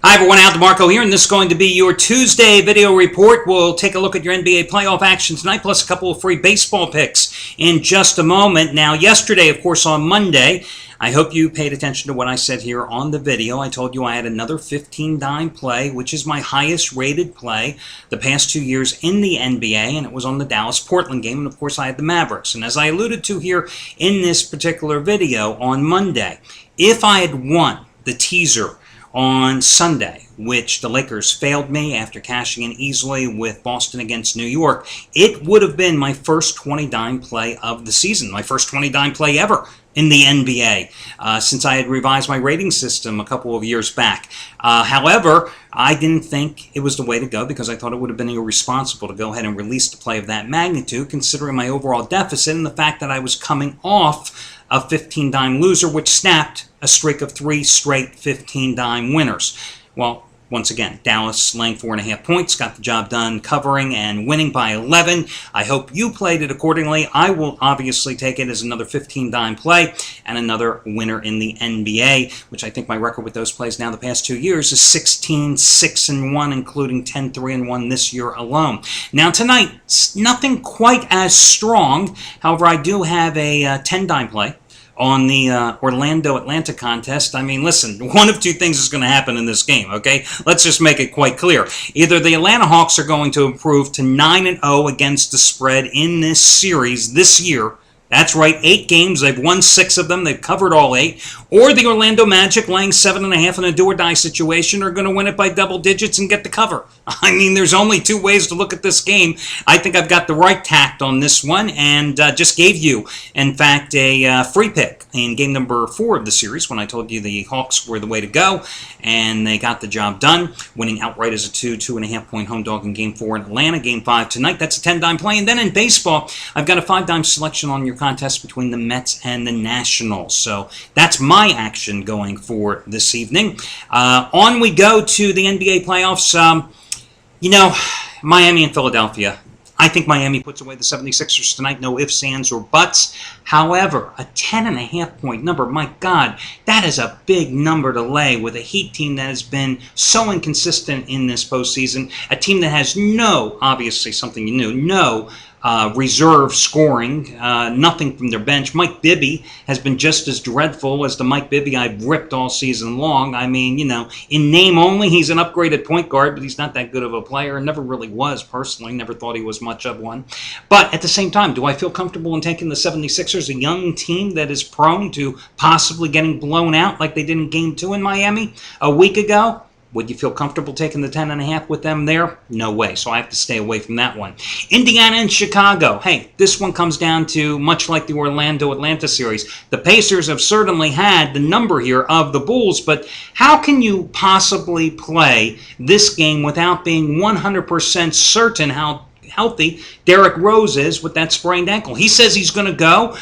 Hi everyone, Al DeMarco here, and this is going to be your Tuesday video report. We'll take a look at your NBA playoff action tonight, plus a couple of free baseball picks in just a moment. Now, yesterday, of course, on Monday, I hope you paid attention to what I said here on the video. I told you I had another 15-dime play, which is my highest rated play the past 2 years in the NBA, and it was on the Dallas-Portland game, and of course I had the Mavericks. And as I alluded to here in this particular video on Monday, if I had won the teaser on Sunday, which the Lakers failed me after cashing in easily with Boston against New York, it would have been my first 20-dime play of the season, my first 20-dime play ever in the NBA since I had revised my rating system a couple of years back. However, I didn't think it was the way to go because I thought it would have been irresponsible to go ahead and release the play of that magnitude, considering my overall deficit and the fact that I was coming off a 15-dime loser, which snapped a streak of 3 straight 15-dime winners. Well, once again, Dallas laying 4.5 points, got the job done covering and winning by 11. I hope you played it accordingly. I will obviously take it as another 15-dime play and another winner in the NBA, which I think my record with those plays now the past 2 years is 16-6-1, including 10-3-1 this year alone. Now tonight, nothing quite as strong. However, I do have a 10-dime play on the Orlando-Atlanta contest. I mean, listen, one of two things is going to happen in this game, okay? Let's just make it quite clear. Either the Atlanta Hawks are going to improve to 9-0 against the spread in this series this year. That's right, 8 games. They've won 6 of them. They've covered all 8. Or the Orlando Magic, laying 7.5 in a do-or-die situation, are going to win it by double digits and get the cover. I mean, there's only 2 ways to look at this game. I think I've got the right tact on this one, and just gave you, in fact, a free pick in game number 4 of the series when I told you the Hawks were the way to go, and they got the job done, winning outright as a 2.5-point home dog in game 4 in Atlanta. Game 5 tonight, that's a 10-dime play. And then in baseball, I've got a 5-dime selection on your contest between the Mets and the Nationals. So that's my action going for this evening. On we go to the NBA playoffs. Miami and Philadelphia. I think Miami puts away the 76ers tonight. No ifs, ands, or buts. However, a 10.5-point number, my God, that is a big number to lay with a Heat team that has been so inconsistent in this postseason. A team that has obviously something new, reserve scoring, nothing from their bench. Mike Bibby has been just as dreadful as the Mike Bibby I've ripped all season long. I mean, in name only, he's an upgraded point guard, but he's not that good of a player. Never really was, personally. Never thought he was much of one. But at the same time, do I feel comfortable in taking the 76ers, a young team that is prone to possibly getting blown out like they did in Game 2 in Miami a week ago? Would you feel comfortable taking the 10.5 with them there? No way. So I have to stay away from that one. Indiana and Chicago. Hey, this one comes down to much like the Orlando-Atlanta series. The Pacers have certainly had the number here of the Bulls, but how can you possibly play this game without being 100% certain how healthy Derrick Rose is with that sprained ankle? He says he's going to go.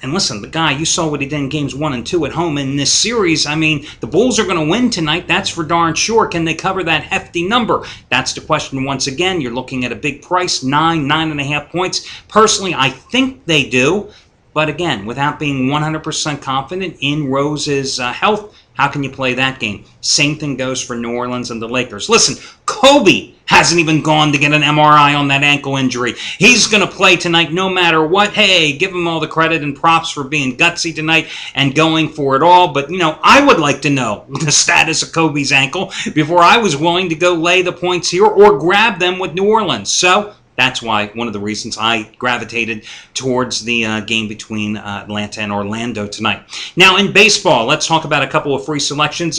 And listen, the guy, you saw what he did in games 1 and 2 at home in this series. I mean, the Bulls are going to win tonight. That's for darn sure. Can they cover that hefty number? That's the question once again. You're looking at a big price, 9.5 points. Personally, I think they do. But again, without being 100% confident in Rose's health, how can you play that game? Same thing goes for New Orleans and the Lakers. Listen, Kobe hasn't even gone to get an MRI on that ankle injury. He's going to play tonight no matter what. Hey, give him all the credit and props for being gutsy tonight and going for it all. But, I would like to know the status of Kobe's ankle before I was willing to go lay the points here or grab them with New Orleans. So that's why one of the reasons I gravitated towards the game between Atlanta and Orlando tonight. Now, in baseball, let's talk about a couple of free selections.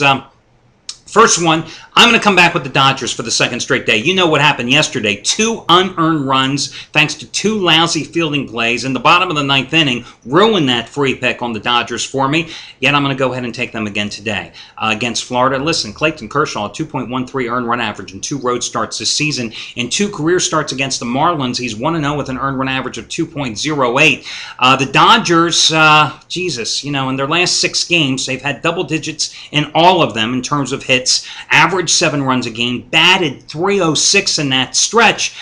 First one, I'm going to come back with the Dodgers for the second straight day. You know what happened yesterday. 2 unearned runs thanks to 2 lousy fielding plays in the bottom of the 9th inning ruined that free pick on the Dodgers for me. Yet I'm going to go ahead and take them again today. Against Florida, listen, Clayton Kershaw, 2.13 earned run average in 2 road starts this season. In 2 career starts against the Marlins, he's 1-0 with an earned run average of 2.08. The Dodgers, in their last 6 games, they've had double digits in all of them in terms of hits. Averaged 7 runs a game, batted .306 in that stretch.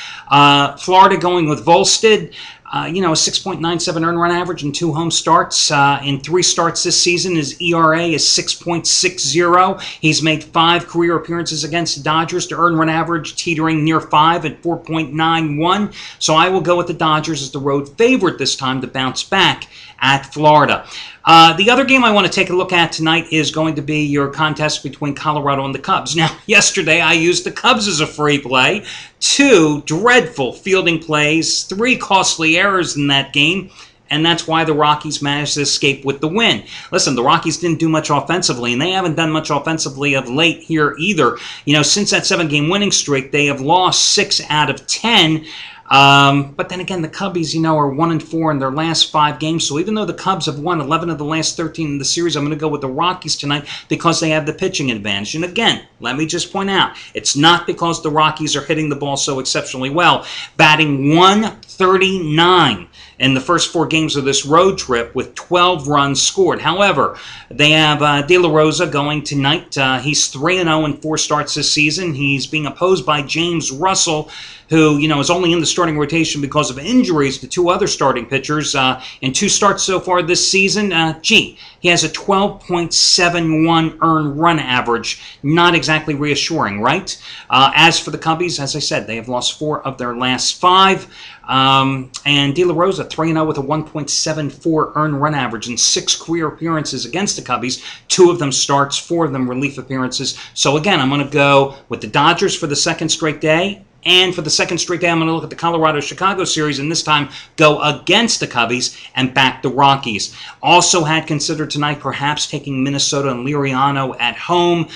Florida going with Volstead. A 6.97 earned run average in 2 home starts. In 3 starts this season, his ERA is 6.60. He's made 5 career appearances against the Dodgers to earn run average teetering near 5 at 4.91. So I will go with the Dodgers as the road favorite this time to bounce back at Florida. The other game I want to take a look at tonight is going to be your contest between Colorado and the Cubs. Now, yesterday I used the Cubs as a free play. 2 dreadful fielding plays, 3 costly errors in that game, and that's why the Rockies managed to escape with the win. Listen, the Rockies didn't do much offensively, and they haven't done much offensively of late here either. Since that 7-game winning streak, they have lost 6 out of 10. But then again, the Cubbies, are 1-4 in their last 5 games. So even though the Cubs have won 11 of the last 13 in the series, I'm going to go with the Rockies tonight because they have the pitching advantage. And again, let me just point out, it's not because the Rockies are hitting the ball so exceptionally well. Batting 139 in the first 4 games of this road trip with 12 runs scored. However, they have De La Rosa going tonight. He's 3-0 in 4 starts this season. He's being opposed by James Russell, who, is only in the starting rotation because of injuries to 2 other starting pitchers. In 2 starts so far this season, he has a 12.71 earned run average. Not exactly reassuring, right? As for the Cubbies, as I said, they have lost 4 of their last 5. And De La Rosa 3-0 with a 1.74 earned run average in 6 career appearances against the Cubbies. 2 of them starts, 4 of them relief appearances. So again, I'm going to go with the Dodgers for the second straight day. And for the second straight day, I'm going to look at the Colorado-Chicago series, and this time go against the Cubbies and back the Rockies. Also had considered tonight perhaps taking Minnesota and Liriano at home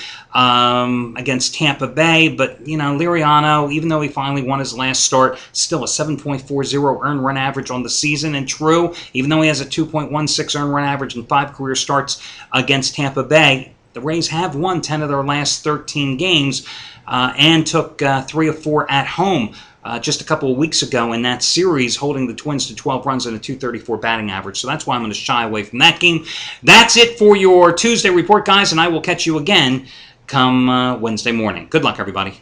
against Tampa Bay. But, Liriano, even though he finally won his last start, still a 7.40 earned run average on the season. And true, even though he has a 2.16 earned run average in 5 career starts against Tampa Bay, the Rays have won 10 of their last 13 games. And took 3 of 4 at home just a couple of weeks ago in that series, holding the Twins to 12 runs and a .234 batting average. So that's why I'm going to shy away from that game. That's it for your Tuesday report, guys, and I will catch you again come Wednesday morning. Good luck, everybody.